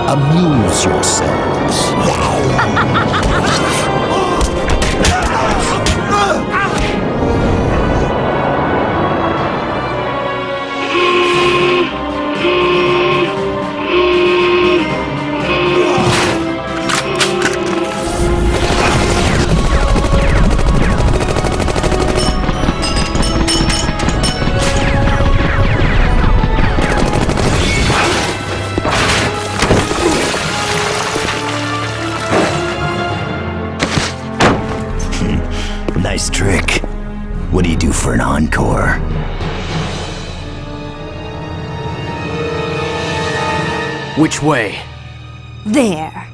Amuse yourselves. Nice trick. What do you do for an encore? Which way? There.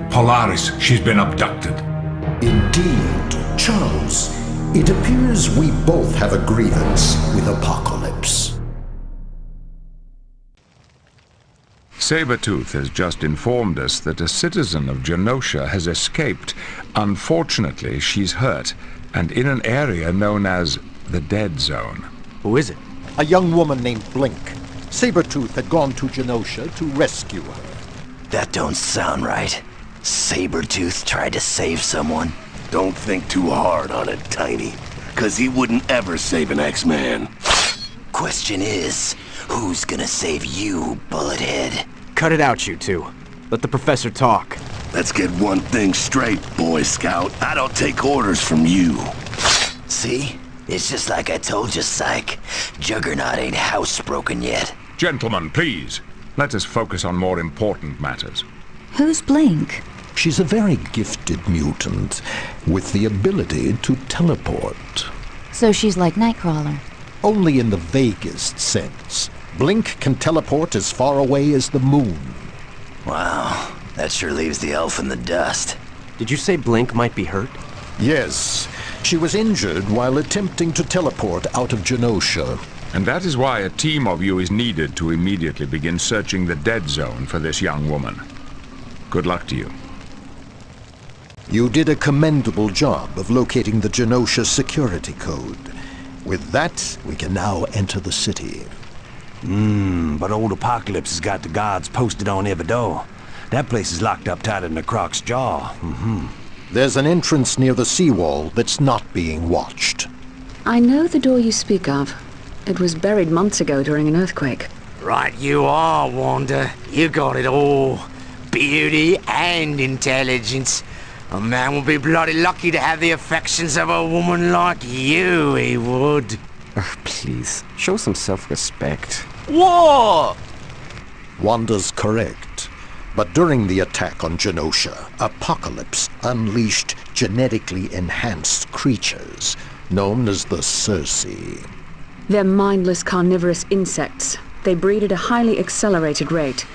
Polaris, she's been abducted. Indeed, Charles. It appears we both have a grievance with Apocalypse. Sabretooth has just informed us that a citizen of Genosha has escaped. Unfortunately, she's hurt, and in an area known as the Dead Zone. Who is it? A young woman named Blink. Sabretooth had gone to Genosha to rescue her. That don't sound right. Sabretooth tried to save someone. Don't think too hard on it, Tiny. 'Cause he wouldn't ever save an X-Man. Question is, who's gonna save you, Bullethead? Cut it out, you two. Let the professor talk. Let's get one thing straight, Boy Scout. I don't take orders from you. See? It's just like I told you, Psych. Juggernaut ain't housebroken yet. Gentlemen, please. Let us focus on more important matters. Who's Blink? She's a very gifted mutant with the ability to teleport. So she's like Nightcrawler. Only in the vaguest sense. Blink can teleport as far away as the moon. Wow, that sure leaves the elf in the dust. Did you say Blink might be hurt? Yes, she was injured while attempting to teleport out of Genosha. And that is why a team of you is needed to immediately begin searching the Dead Zone for this young woman. Good luck to you. You did a commendable job of locating the Genosha security code. With that, we can now enter the city. But old Apocalypse has got the guards posted on every door. That place is locked up tighter than a croc's jaw. There's an entrance near the seawall that's not being watched. I know the door you speak of. It was buried months ago during an earthquake. Right you are, Wanda. You got it all. Beauty and intelligence. A man would be bloody lucky to have the affections of a woman like you, he would. Please, show some self-respect. What? Wanda's correct. But during the attack on Genosha, Apocalypse unleashed genetically enhanced creatures known as the Circe. They're mindless carnivorous insects. They breed at a highly accelerated rate.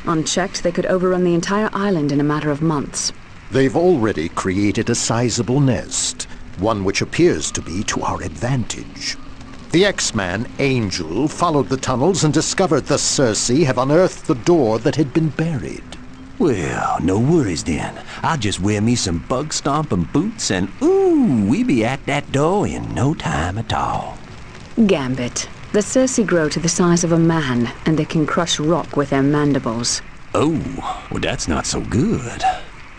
Unchecked, they could overrun the entire island in a matter of months. They've already created a sizable nest, one which appears to be to our advantage. The X-Man, Angel, followed the tunnels and discovered the Circe have unearthed the door that had been buried. Well, no worries then. I'll just wear me some bug stomping boots and ooh, we be at that door in no time at all. Gambit. The Circe grow to the size of a man, and they can crush rock with their mandibles. Oh, well that's not so good.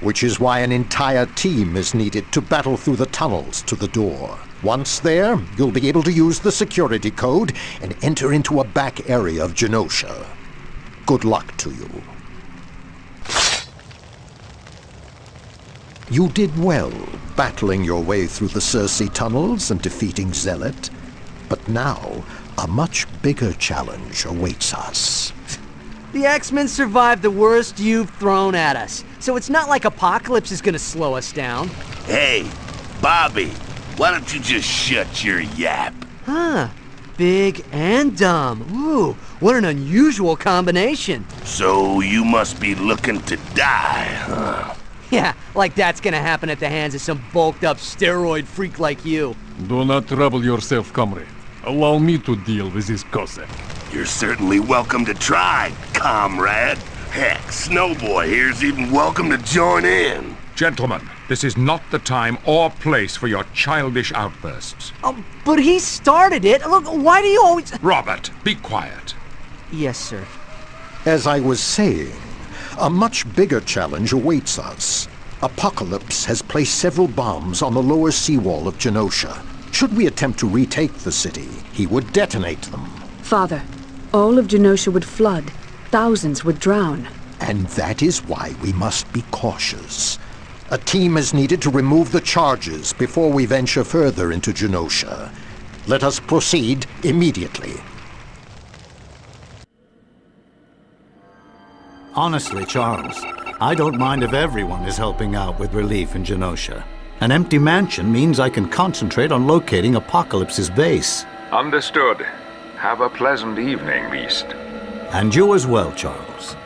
Which is why an entire team is needed to battle through the tunnels to the door. Once there, you'll be able to use the security code and enter into a back area of Genosha. Good luck to you. You did well, battling your way through the Circe tunnels and defeating Zealot. But now, a much bigger challenge awaits us. The X-Men survived the worst you've thrown at us, so it's not like Apocalypse is gonna slow us down. Hey, Bobby, why don't you just shut your yap? Huh. Big and dumb. Ooh, what an unusual combination. So you must be looking to die, huh? Yeah, like that's gonna happen at the hands of some bulked-up steroid freak like you. Do not trouble yourself, comrade. Allow me to deal with this Cossack. You're certainly welcome to try, comrade. Heck, Snowboy here's even welcome to join in. Gentlemen, this is not the time or place for your childish outbursts. Oh, but he started it. Look, why do you always... Robert, be quiet. Yes, sir. As I was saying, a much bigger challenge awaits us. Apocalypse has placed several bombs on the lower seawall of Genosha. Should we attempt to retake the city, he would detonate them. Father, all of Genosha would flood. Thousands would drown. And that is why we must be cautious. A team is needed to remove the charges before we venture further into Genosha. Let us proceed immediately. Honestly, Charles, I don't mind if everyone is helping out with relief in Genosha. An empty mansion means I can concentrate on locating Apocalypse's base. Understood. Have a pleasant evening, Beast. And you as well, Charles.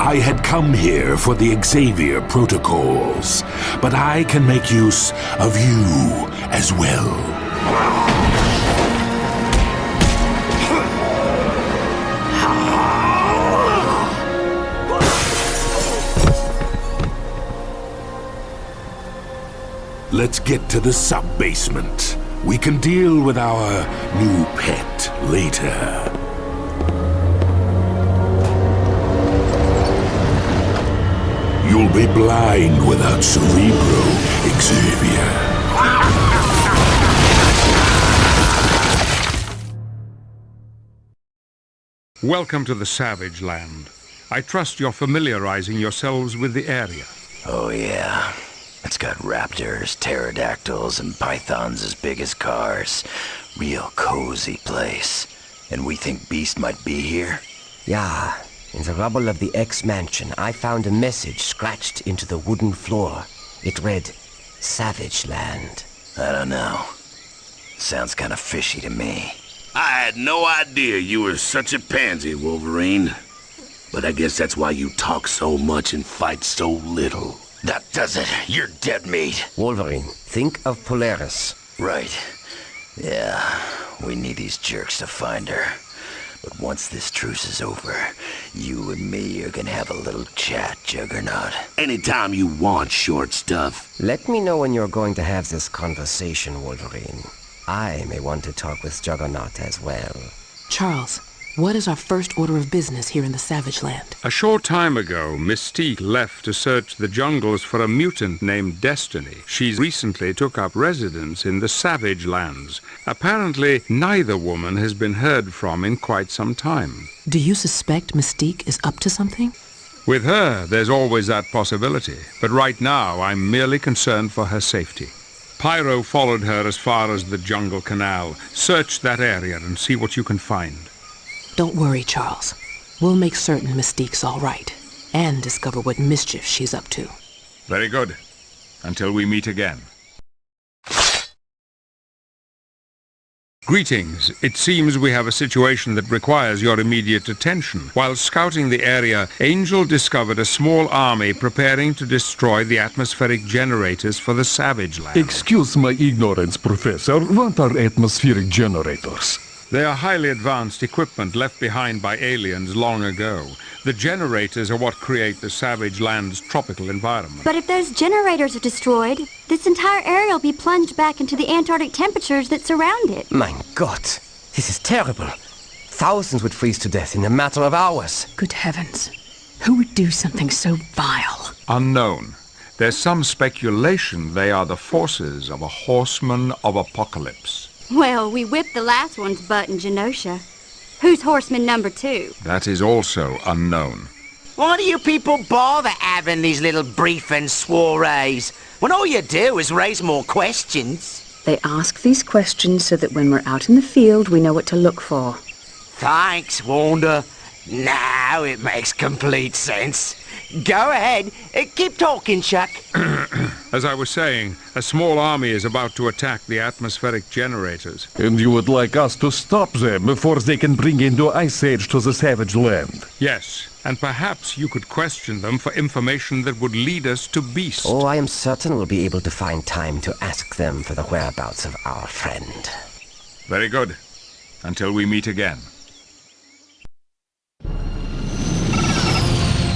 I had come here for the Xavier protocols, but I can make use of you as well. Let's get to the sub-basement. We can deal with our new pet later. You'll be blind without Cerebro, Xavier. Welcome to the Savage Land. I trust you're familiarizing yourselves with the area. Oh yeah. It's got raptors, pterodactyls, and pythons as big as cars. Real cozy place. And we think Beast might be here? Yeah. In the rubble of the X-Mansion, I found a message scratched into the wooden floor. It read, Savage Land. I don't know. Sounds kind of fishy to me. I had no idea you were such a pansy, Wolverine. But I guess that's why you talk so much and fight so little. That does it. You're dead meat. Wolverine, think of Polaris. Right. Yeah, we need these jerks to find her. But once this truce is over, you and me are gonna have a little chat, Juggernaut. Anytime you want, short stuff. Let me know when you're going to have this conversation, Wolverine. I may want to talk with Juggernaut as well. Charles, what is our first order of business here in the Savage Land? A short time ago, Mystique left to search the jungles for a mutant named Destiny. She's recently took up residence in the Savage Lands. Apparently, neither woman has been heard from in quite some time. Do you suspect Mystique is up to something? With her, there's always that possibility. But right now, I'm merely concerned for her safety. Pyro followed her as far as the Jungle Canal. Search that area and see what you can find. Don't worry, Charles. We'll make certain Mystique's all right, and discover what mischief she's up to. Very good. Until we meet again. Greetings. It seems we have a situation that requires your immediate attention. While scouting the area, Angel discovered a small army preparing to destroy the atmospheric generators for the Savage Land. Excuse my ignorance, Professor. What are atmospheric generators? They are highly advanced equipment left behind by aliens long ago. The generators are what create the Savage Land's tropical environment. But if those generators are destroyed, this entire area will be plunged back into the Antarctic temperatures that surround it. Mein Gott, this is terrible. Thousands would freeze to death in a matter of hours. Good heavens. Who would do something so vile? Unknown. There's some speculation they are the forces of a horseman of apocalypse. Well, we whipped the last one's butt in Genosha. Who's horseman number 2? That is also unknown. Why do you people bother having these little briefing soirees when all you do is raise more questions? They ask these questions so that when we're out in the field, we know what to look for. Thanks, Wanda. Now it makes complete sense. Go ahead. Keep talking, Chuck. As I was saying, a small army is about to attack the atmospheric generators. And you would like us to stop them before they can bring into Ice Age to the Savage Land? Yes, and perhaps you could question them for information that would lead us to Beast. Oh, I am certain we'll be able to find time to ask them for the whereabouts of our friend. Very good. Until we meet again.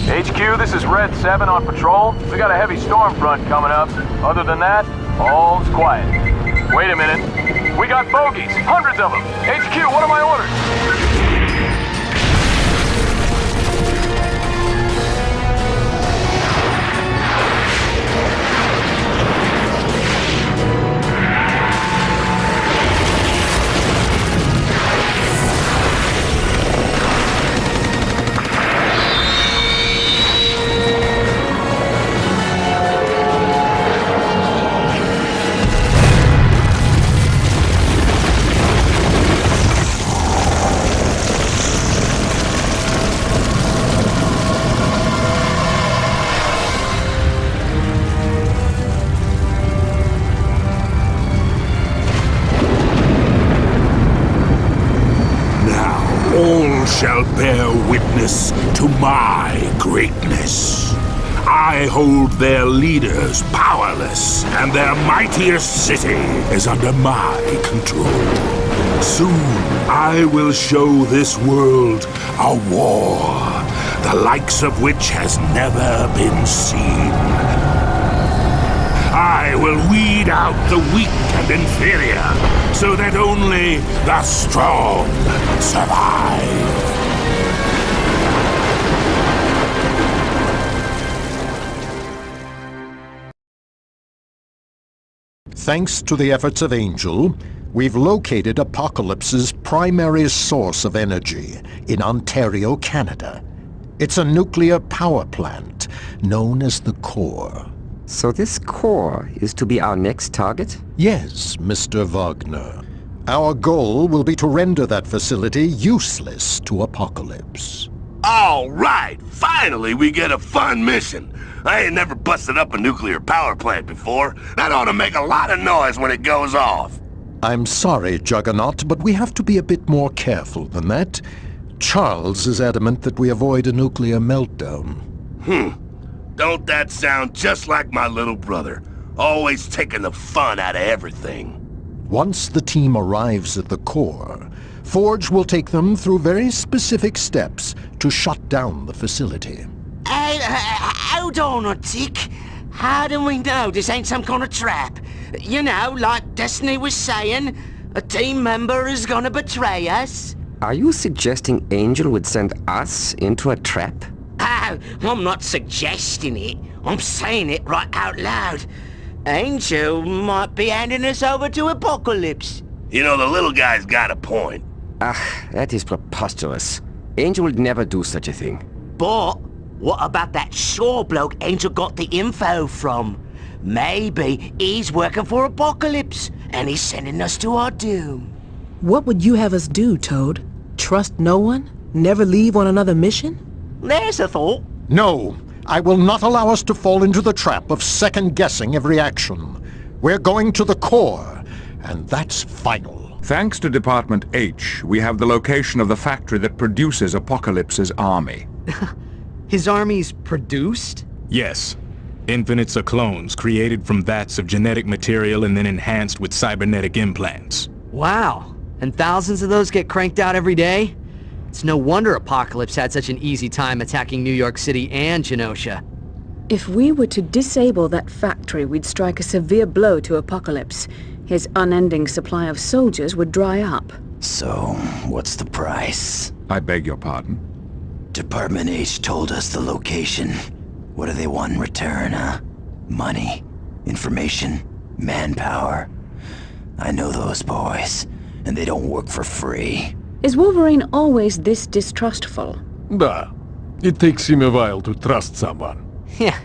HQ, this is Red 7 on patrol. We got a heavy storm front coming up. Other than that, all's quiet. Wait a minute. We got bogeys, hundreds of them. HQ, what are my orders? All shall bear witness to my greatness. I hold their leaders powerless, and their mightiest city is under my control. Soon I will show this world a war, the likes of which has never been seen. I will weed out the weak and inferior, so that only the strong survive. Thanks to the efforts of Angel, we've located Apocalypse's primary source of energy in Ontario, Canada. It's a nuclear power plant known as the Core. So this core is to be our next target? Yes, Mr. Wagner. Our goal will be to render that facility useless to Apocalypse. All right! Finally, we get a fun mission. I ain't never busted up a nuclear power plant before. That ought to make a lot of noise when it goes off. I'm sorry, Juggernaut, but we have to be a bit more careful than that. Charles is adamant that we avoid a nuclear meltdown. Don't that sound just like my little brother? Always taking the fun out of everything. Once the team arrives at the Core, Forge will take them through very specific steps to shut down the facility. Hold on a tick. How do we know this ain't some kind of trap? You know, like Destiny was saying, a team member is gonna betray us. Are you suggesting Angel would send us into a trap? Oh, I'm not suggesting it. I'm saying it right out loud. Angel might be handing us over to Apocalypse. You know, the little guy's got a point. That is preposterous. Angel would never do such a thing. But what about that Shaw bloke Angel got the info from? Maybe he's working for Apocalypse, and he's sending us to our doom. What would you have us do, Toad? Trust no one? Never leave on another mission? There's a thought. No, I will not allow us to fall into the trap of second-guessing every action. We're going to the Core, and that's final. Thanks to Department H, we have the location of the factory that produces Apocalypse's army. His army's produced? Yes. Infinites are clones created from vats of genetic material and then enhanced with cybernetic implants. Wow. And thousands of those get cranked out every day? It's no wonder Apocalypse had such an easy time attacking New York City and Genosha. If we were to disable that factory, we'd strike a severe blow to Apocalypse. His unending supply of soldiers would dry up. So, what's the price? I beg your pardon? Department H told us the location. What do they want in return, huh? Money? Information? Manpower? I know those boys, and they don't work for free. Is Wolverine always this distrustful? Да. It takes him a while to trust someone. Yeah,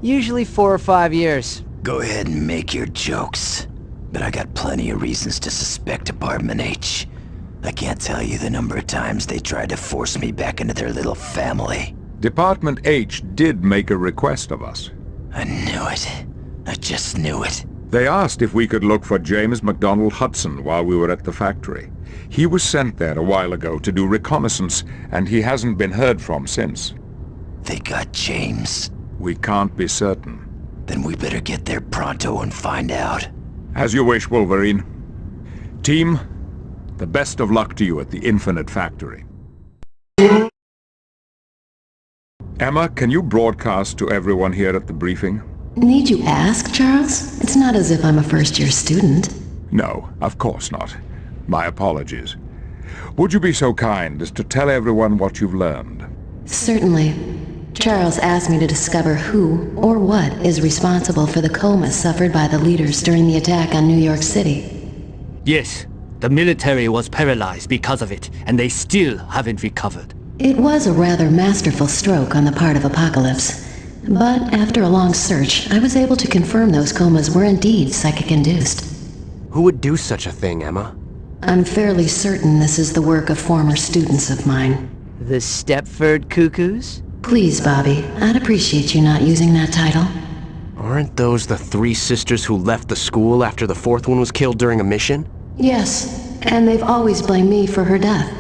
usually 4 or 5 years. Go ahead and make your jokes. But I got plenty of reasons to suspect Department H. I can't tell you the number of times they tried to force me back into their little family. Department H did make a request of us. I knew it. I just knew it. They asked if we could look for James MacDonald Hudson while we were at the factory. He was sent there a while ago to do reconnaissance, and he hasn't been heard from since. They got James. We can't be certain. Then we better get there pronto and find out. As you wish, Wolverine. Team, the best of luck to you at the Infinite Factory. Emma, can you broadcast to everyone here at the briefing? Need you ask, Charles? It's not as if I'm a first-year student. No, of course not. My apologies. Would you be so kind as to tell everyone what you've learned? Certainly. Charles asked me to discover who or what is responsible for the coma suffered by the leaders during the attack on New York City. Yes, the military was paralyzed because of it, and they still haven't recovered. It was a rather masterful stroke on the part of Apocalypse. But after a long search, I was able to confirm those comas were indeed psychic-induced. Who would do such a thing, Emma? I'm fairly certain this is the work of former students of mine. The Stepford Cuckoos? Please, Bobby, I'd appreciate you not using that title. Aren't those the 3 sisters who left the school after the 4th one was killed during a mission? Yes, and they've always blamed me for her death.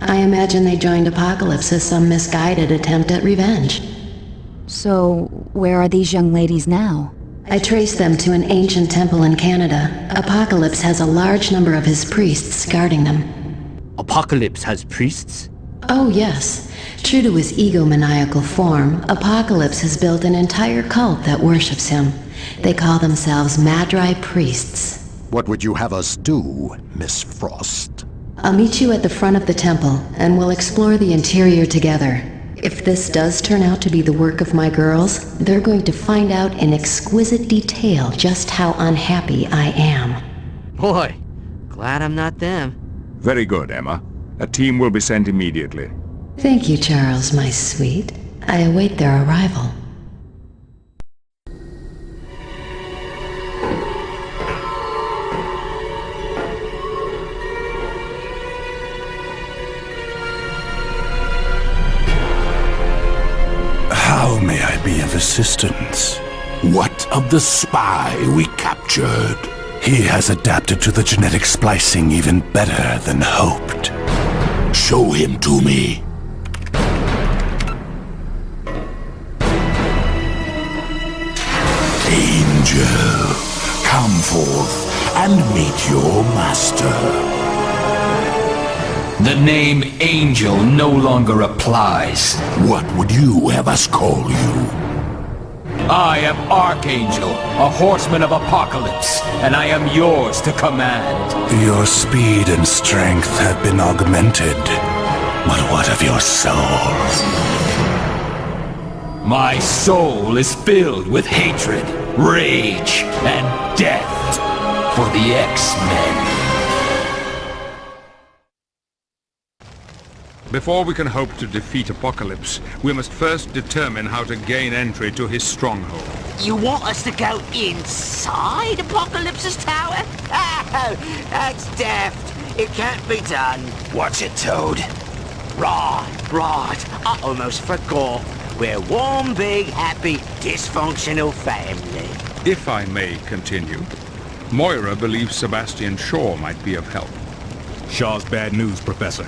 I imagine they joined Apocalypse as some misguided attempt at revenge. So, where are these young ladies now? I traced them to an ancient temple in Canada. Apocalypse has a large number of his priests guarding them. Apocalypse has priests? Oh, yes. True to his egomaniacal form, Apocalypse has built an entire cult that worships him. They call themselves Madrai Priests. What would you have us do, Miss Frost? I'll meet you at the front of the temple, and we'll explore the interior together. If this does turn out to be the work of my girls, they're going to find out in exquisite detail just how unhappy I am. Boy, glad I'm not them. Very good, Emma. A team will be sent immediately. Thank you, Charles, my sweet. I await their arrival. How may I be of assistance? What of the spy we captured? He has adapted to the genetic splicing even better than hoped. Show him to me. Angel, come forth and meet your master. The name Angel no longer applies. What would you have us call you? I am Archangel, a horseman of Apocalypse, and I am yours to command. Your speed and strength have been augmented. But what of your soul? My soul is filled with hatred, rage, and death for the X-Men. Before we can hope to defeat Apocalypse, we must first determine how to gain entry to his stronghold. You want us to go inside Apocalypse's tower? Oh, that's deft. It can't be done. Watch it, Toad. Right. I almost forgot. We're one big, happy, dysfunctional family. If I may continue, Moira believes Sebastian Shaw might be of help. Shaw's bad news, Professor.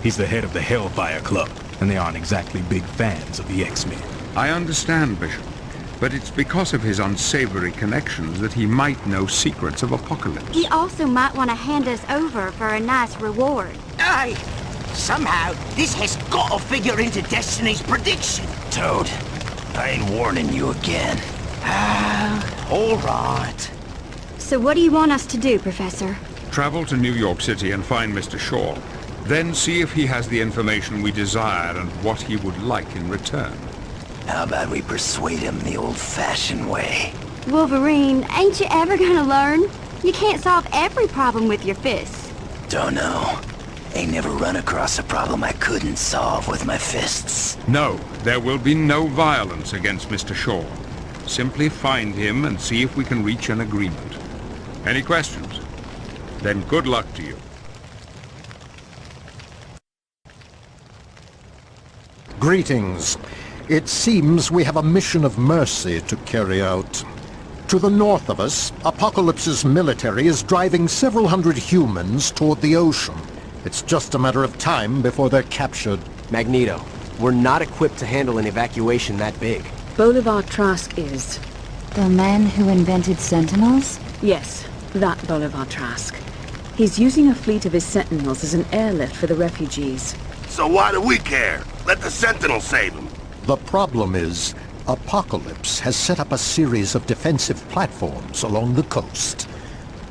He's the head of the Hellfire Club, and they aren't exactly big fans of the X-Men. I understand, Bishop, but it's because of his unsavory connections that he might know secrets of Apocalypse. He also might want to hand us over for a nice reward. Aye. Somehow, this has got to figure into Destiny's prediction. Toad, I ain't warning you again. All right. So what do you want us to do, Professor? Travel to New York City and find Mr. Shaw. Then see if he has the information we desire and what he would like in return. How about we persuade him the old-fashioned way? Wolverine, ain't you ever gonna learn? You can't solve every problem with your fists. Don't know. Ain't never run across a problem I couldn't solve with my fists. No, there will be no violence against Mr. Shaw. Simply find him and see if we can reach an agreement. Any questions? Then good luck to you. Greetings. It seems we have a mission of mercy to carry out. To the north of us, Apocalypse's military is driving several hundred humans toward the ocean. It's just a matter of time before they're captured. Magneto, we're not equipped to handle an evacuation that big. Bolivar Trask is. The man who invented Sentinels? Yes, that Bolivar Trask. He's using a fleet of his Sentinels as an airlift for the refugees. So why do we care? Let the Sentinels save them. The problem is, Apocalypse has set up a series of defensive platforms along the coast.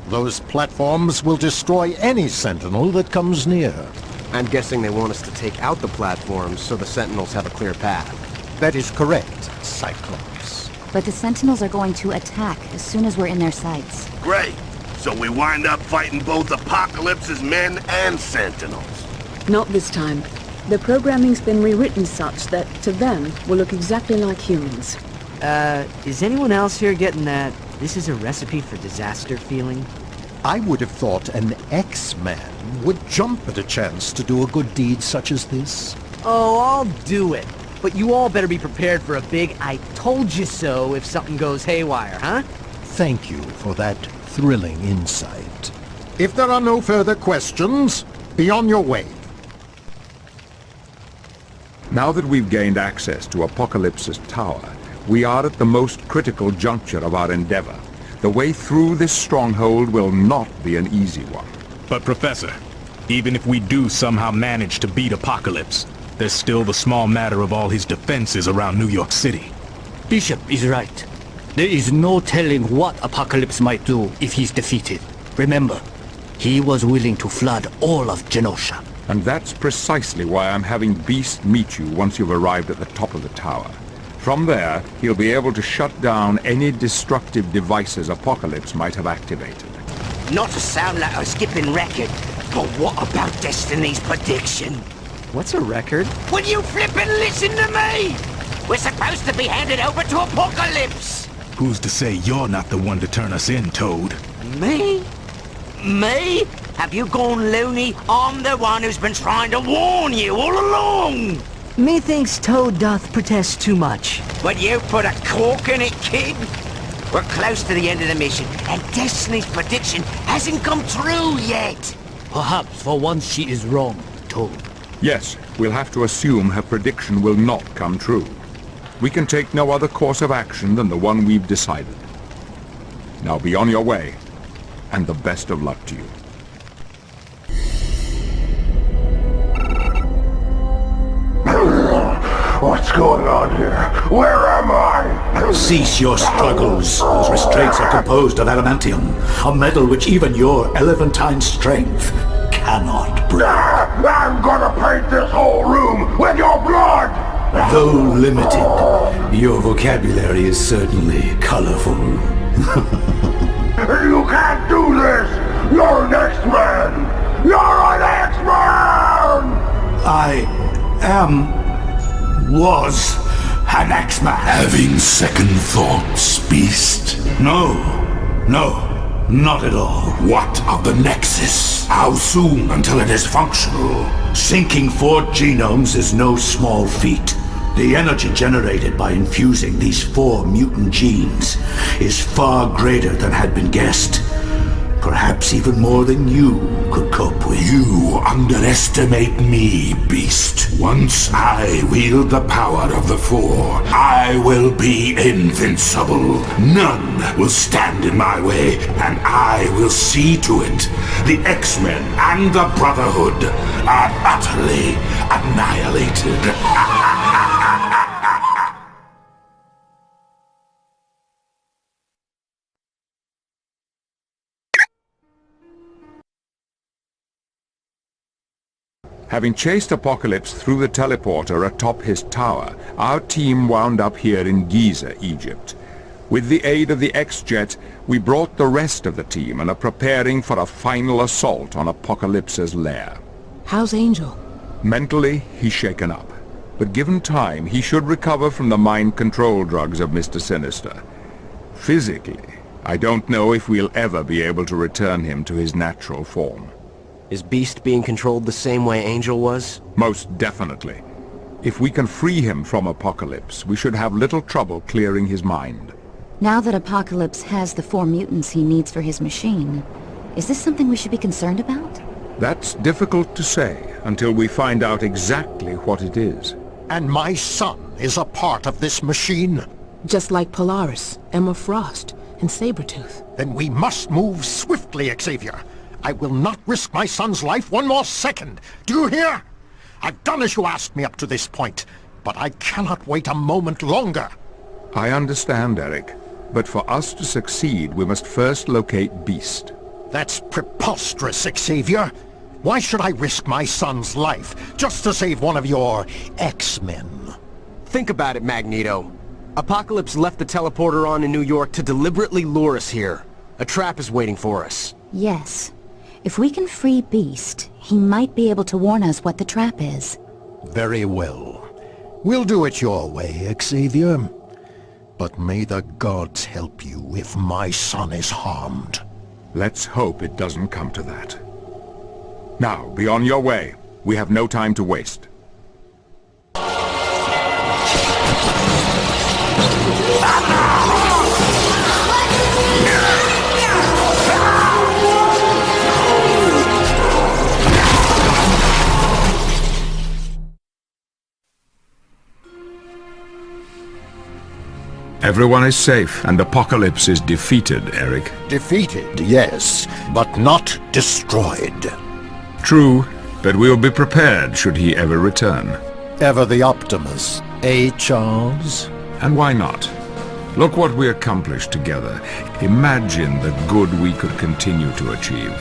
Those platforms will destroy any Sentinel that comes near. I'm guessing they want us to take out the platforms so the Sentinels have a clear path. That is correct, Cyclops. But the Sentinels are going to attack as soon as we're in their sights. Great. So we wind up fighting both Apocalypse's men and Sentinels. Not this time. The programming's been rewritten such that, to them, we'll look exactly like humans. Is anyone else here getting that this is a recipe for disaster feeling? I would have thought an X-Man would jump at a chance to do a good deed such as this. Oh, I'll do it. But you all better be prepared for a big I told you so if something goes haywire, huh? Thank you for that thrilling insight. If there are no further questions, be on your way. Now that we've gained access to Apocalypse's tower, we are at the most critical juncture of our endeavor. The way through this stronghold will not be an easy one. But Professor, even if we do somehow manage to beat Apocalypse, there's still the small matter of all his defenses around New York City. Bishop is right. There is no telling what Apocalypse might do if he's defeated. Remember, he was willing to flood all of Genosha. And that's precisely why I'm having Beast meet you once you've arrived at the top of the tower. From there, he'll be able to shut down any destructive devices Apocalypse might have activated. Not to sound like a skipping record, but what about Destiny's prediction? What's a record? Will you flip and listen to me? We're supposed to be handed over to Apocalypse! Who's to say you're not the one to turn us in, Toad? Me? Me? Have you gone loony? I'm the one who's been trying to warn you all along! Methinks Toad doth protest too much. But you put a cork in it, kid! We're close to the end of the mission, and Destiny's prediction hasn't come true yet! Perhaps for once she is wrong, Toad. Yes, we'll have to assume her prediction will not come true. We can take no other course of action than the one we've decided. Now be on your way, and the best of luck to you. What's going on here? Where am I? Cease your struggles. Those restraints are composed of adamantium, a metal which even your elephantine strength cannot break. I'm gonna paint this whole room with your blood! Though limited, your vocabulary is certainly colorful. You can't do this! You're an X-Man! You're an X-Man! Was an X-Man. Having second thoughts, Beast? No, not at all. What of the Nexus? How soon until it is functional? Sinking 4 genomes is no small feat. The energy generated by infusing these 4 mutant genes is far greater than had been guessed. Perhaps even more than you could cope with. You underestimate me, Beast. Once I wield the power of the 4, I will be invincible. None will stand in my way, and I will see to it the X-Men and the Brotherhood are utterly annihilated. Having chased Apocalypse through the teleporter atop his tower, our team wound up here in Giza, Egypt. With the aid of the X-Jet, we brought the rest of the team and are preparing for a final assault on Apocalypse's lair. How's Angel? Mentally, he's shaken up. But given time, he should recover from the mind control drugs of Mr. Sinister. Physically, I don't know if we'll ever be able to return him to his natural form. Is Beast being controlled the same way Angel was? Most definitely. If we can free him from Apocalypse, we should have little trouble clearing his mind. Now that Apocalypse has the 4 mutants he needs for his machine, is this something we should be concerned about? That's difficult to say until we find out exactly what it is. And my son is a part of this machine. Just like Polaris, Emma Frost, and Sabretooth. Then we must move swiftly, Xavier. I will not risk my son's life one more second. Do you hear? I've done as you asked me up to this point, but I cannot wait a moment longer. I understand, Eric. But for us to succeed, we must first locate Beast. That's preposterous, Xavier. Why should I risk my son's life just to save one of your X-Men? Think about it, Magneto. Apocalypse left the teleporter on in New York to deliberately lure us here. A trap is waiting for us. Yes. If we can free Beast, he might be able to warn us what the trap is. Very well. We'll do it your way, Xavier. But may the gods help you if my son is harmed. Let's hope it doesn't come to that. Now, be on your way. We have no time to waste. Everyone is safe, and Apocalypse is defeated, Eric. Defeated, yes, but not destroyed. True, but we'll be prepared should he ever return. Ever the Optimus, eh, Charles? And why not? Look what we accomplished together. Imagine the good we could continue to achieve.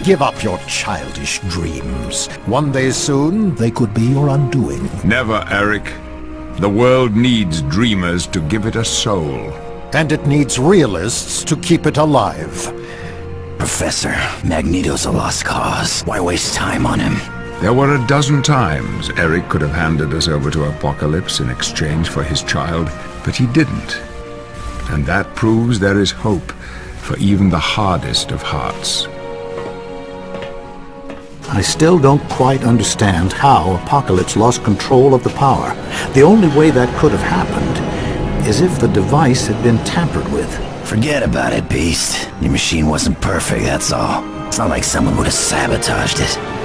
Give up your childish dreams. One day soon, they could be your undoing. Never, Eric. The world needs dreamers to give it a soul. And it needs realists to keep it alive. Professor, Magneto's a lost cause. Why waste time on him? There were a dozen times Eric could have handed us over to Apocalypse in exchange for his child, but he didn't. And that proves there is hope for even the hardest of hearts. I still don't quite understand how Apocalypse lost control of the power. The only way that could have happened is if the device had been tampered with. Forget about it, Beast. Your machine wasn't perfect, that's all. It's not like someone would have sabotaged it.